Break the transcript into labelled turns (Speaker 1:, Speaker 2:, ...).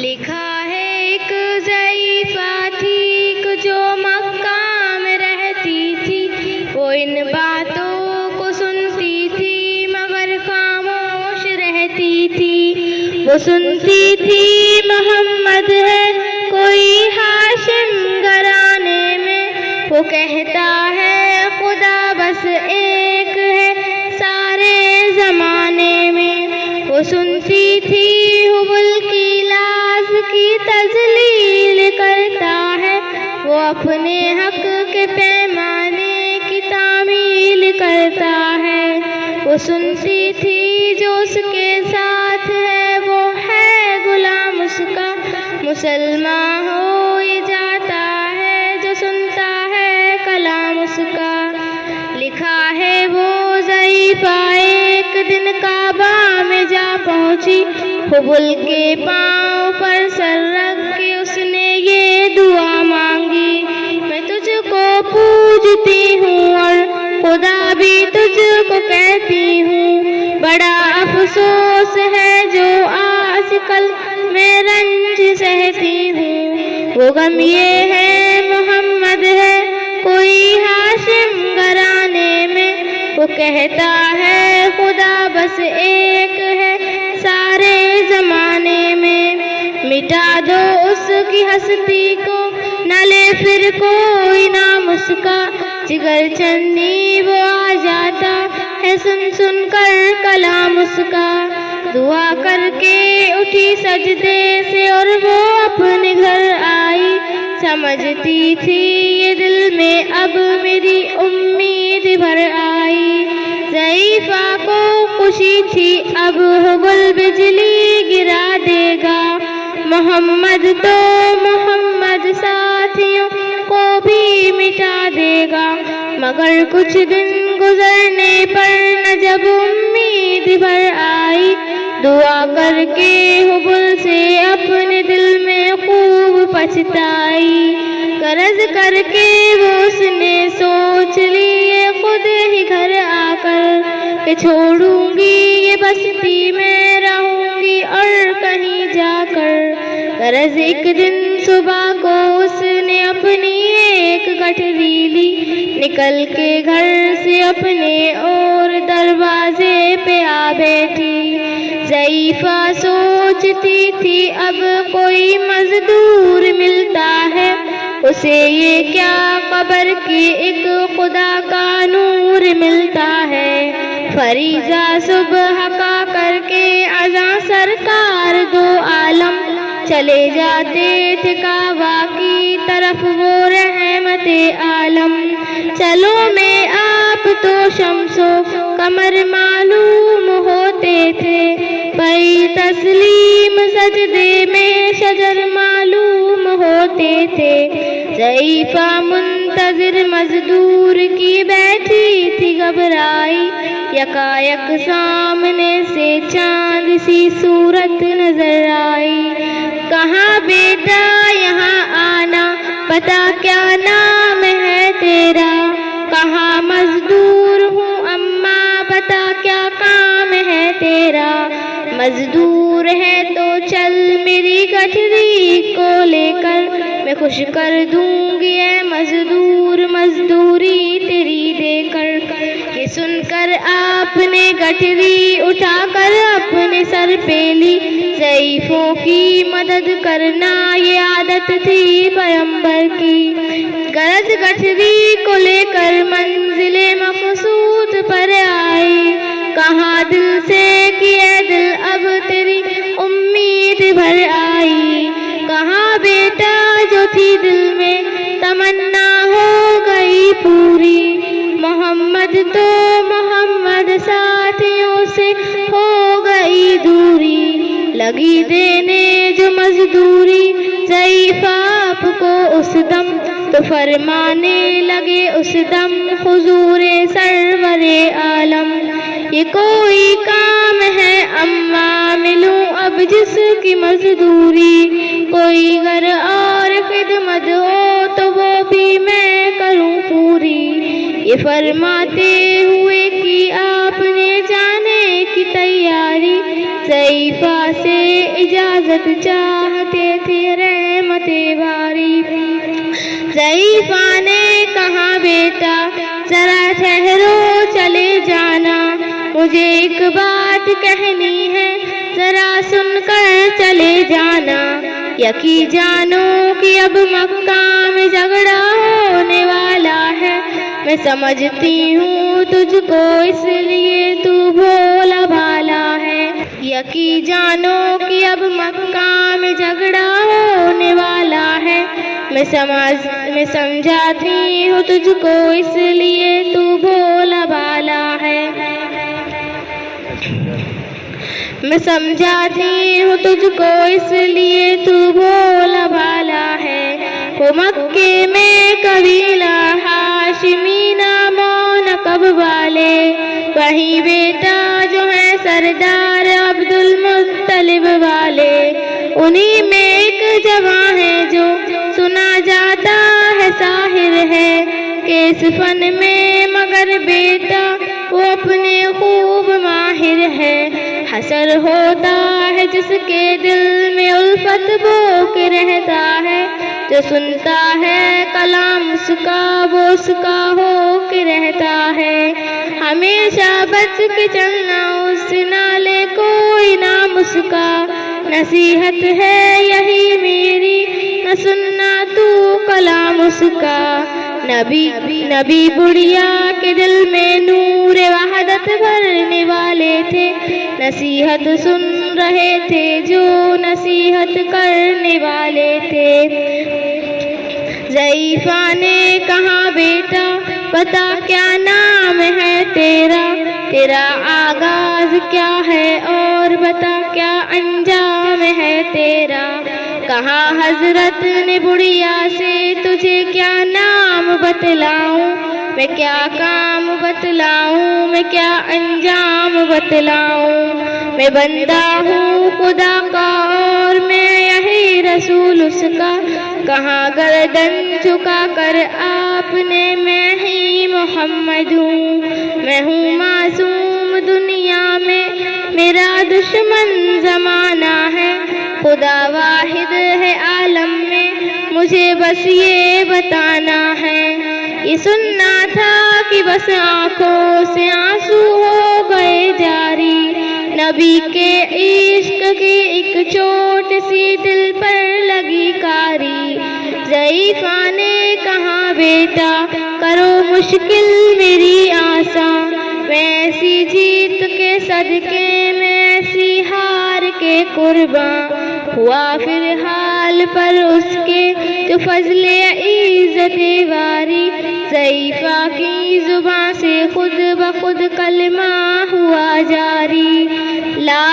Speaker 1: لکھا ہے ایک ضعیفہ تھی جو مکہ میں رہتی تھی، وہ ان باتوں کو سنتی تھی مگر خاموش رہتی تھی۔ وہ سنتی تھی محمد ہے کوئی ہاشم گھرانے میں، وہ کہتا ہے خدا بس ایک ہے سارے زمانے میں۔ وہ سنتی تھی حبل کی لاز کی تذلیل کرتا ہے، وہ اپنے حق کے پیمانے کی تعمیل کرتا ہے۔ وہ سنتی تھی جو اس کے ساتھ ہے وہ ہے غلام اس کا، مسلمان ہو یہ جاتا ہے جو سنتا ہے کلام اس کا۔ لکھا ہے وہ ضعیفہ ایک دن کعبہ میں جا پہنچی، حبل کے پاؤں پر سر رکھ کے اس نے یہ دعا مانگی، میں تجھ کو پوجتی ہوں اور خدا بھی تجھ کو کہتی ہوں، بڑا افسوس ہے جو آج کل میں رنج سہتی ہوں۔ وہ غم یہ ہے محمد ہے کوئی ہاشم گھرانے میں، وہ کہتا ہے خدا بس ایک ہے سارے زمانے میں۔ مٹا دو اس کی ہستی کو نہ لے پھر کوئی نام اس کا، جگر چندی وہ آ جاتا ہے سن سن کر کلام اس کا۔ دعا کر کے اٹھی سجدے سے اور وہ اپنے گھر آئی، سمجھتی تھی یہ دل میں اب میری امید بھر آئی۔ ضعیفہ کو خوشی تھی اب حبل بجلی گرا دے گا، محمد تو محمد ساتھیوں کو بھی مٹا دے گا۔ مگر کچھ دن گزرنے پر نہ جب امید بھر آئی، دعا کر کے حبل سے اپنے دل میں خوب پچھتائی۔ قرض کر کے وہ اس نے سوچ لیے خود ہی گھر آ کر کہ چھوڑوں گی یہ بستی میں رہوں گی اور کہیں جا کر۔ قرض ایک دن صبح کو اس نے اپنی ایک گٹھری لی، نکل کے گھر سے اپنے اور دروازے پہ آ بیٹھی۔ ضعیفہ سوچتی تھی اب کوئی مزدور ملتا ہے اسے یہ کیا قبر کی ایک خدا کا نور ملتا ہے۔ فریضہ صبح کا کر کے اذاں سرکار دو عالم چلے جاتے تھے کعبہ کی طرف وہ رحمت عالم۔ چلو میں آپ تو شمس و قمر معلوم ہوتے تھے، پئی تسلیم سجدے میں شجر معلوم ہوتے تھے۔ ضعیفہ منتظر مزدور کی بیٹھی تھی گھبرائی، یکایک سامنے سے چاند سی صورت نظر آئی۔ کہاں بیٹا یہاں آنا، پتا کیا نام ہے تیرا؟ کہاں مزدور ہوں اماں، بتا کیا کام ہے تیرا؟ مزدور ہے تو چل میری گٹھری کو لے کر، میں خوش کر دوں گی اے مزدور مزدوری تیری دے کر۔ یہ سن کر آپ نے گٹھری اٹھا کر اپنے سر پہ لی، ضعیفوں کی مدد کرنا یہ عادت تھی پیغمبر کی۔ غرض گٹھری کو لے کر منزل مقصود پر آئی، کہاں دل سے کہ اے دل اب تیری امید بھر آئی۔ کہاں بیٹا جو تھی دل میں تمنا ہو گئی پوری، محمد تو محمد ساتھیوں سے ہو گئی دوری۔ لگی دینے جو مزدوری ضعیفہ آپ کو اس دم، تو فرمانے لگے اس دم حضور سرور عالم، یہ کوئی کام ہے اماں ملوں اب جس کی مزدوری، کوئی گھر اور خدمت ہو تو وہ بھی میں کروں پوری۔ یہ فرماتے ہوئے کہ آپ نے جانے کی تیاری، ضعیفہ سے اجازت چاہتے تھے رحمت باری۔ ضعیفہ نے کہا بیٹا ذرا ٹھہرو چلے جانا، مجھے ایک بات کہنی ہے ذرا سن کر چلے جانا۔ یقین جانو کہ اب مکہ میں جھگڑا ہونے والا ہے، میں سمجھتی ہوں تجھ کو اس لیے تو بھولا بھالا ہے۔ یقین جانو کہ اب مکہ میں جھگڑا ہونے والا ہے، میں سمجھاتی ہوں تجھ کو اس لیے تو بھولا بھالا ہے۔ میں سمجھاتی ہوں تجھ کو اس لیے تو بھولا بھالا ہے۔ وہ مکے میں قبیلہ ہاشمی نام و نسب والے، وہیں بیٹا جو ہے سردار عبد المطلب والے، انہی میں ایک جوان ہے جو سنا جاتا ہے ساحر ہے، کہ اس فن میں مگر بیٹا وہ اپنے خوب ماہر ہے۔ حسر ہوتا ہے جس کے دل میں الفت بو کے رہتا ہے، جو سنتا ہے کلام اس کا وہ اس کا ہو کے رہتا ہے۔ ہمیشہ بچ کے چلنا اس نالے کوئی نام اس کا، نصیحت ہے یہی میری نہ سننا تو کلام اس کا۔ نبی بڑھیا کے دل میں نور وحدت بھرنے والے تھے، نصیحت سن رہے تھے جو نصیحت کرنے والے تھے۔ ضعیفہ نے کہا بیٹا بتا کیا نام ہے تیرا، تیرا آغاز کیا ہے اور بتا کیا انجام ہے تیرا۔ کہا حضرت نے بڑھیا سے تجھے کیا نام بتلاؤں، میں کیا کام بتلاؤں، میں کیا انجام بتلاؤں۔ میں بندہ ہوں خدا کا اور میں یہی رسول اس کا، کہاں گردن جھکا کر آپ نے میں ہی محمد ہوں۔ میں ہوں معصوم دنیا میں میرا دشمن زمانہ ہے، خدا واحد ہے عالم میں مجھے بس یہ بتانا ہے۔ یہ سننا تھا کہ بس آنکھوں سے آنسو ہو گئے جاری، نبی کے عشق کی ایک چوٹ سی دل پر لگی کاری۔ ضعیفہ نے کہا بیٹا کرو مشکل میری آسان، میں ایسی جیت کے صدقے میں ایسی ہار کے قرباں، ہوا پھر حال پر اس کے جو فضل عزت واری۔ ضعیفہ کی زبان سے خود بخود کلمہ ہوا جاری، لا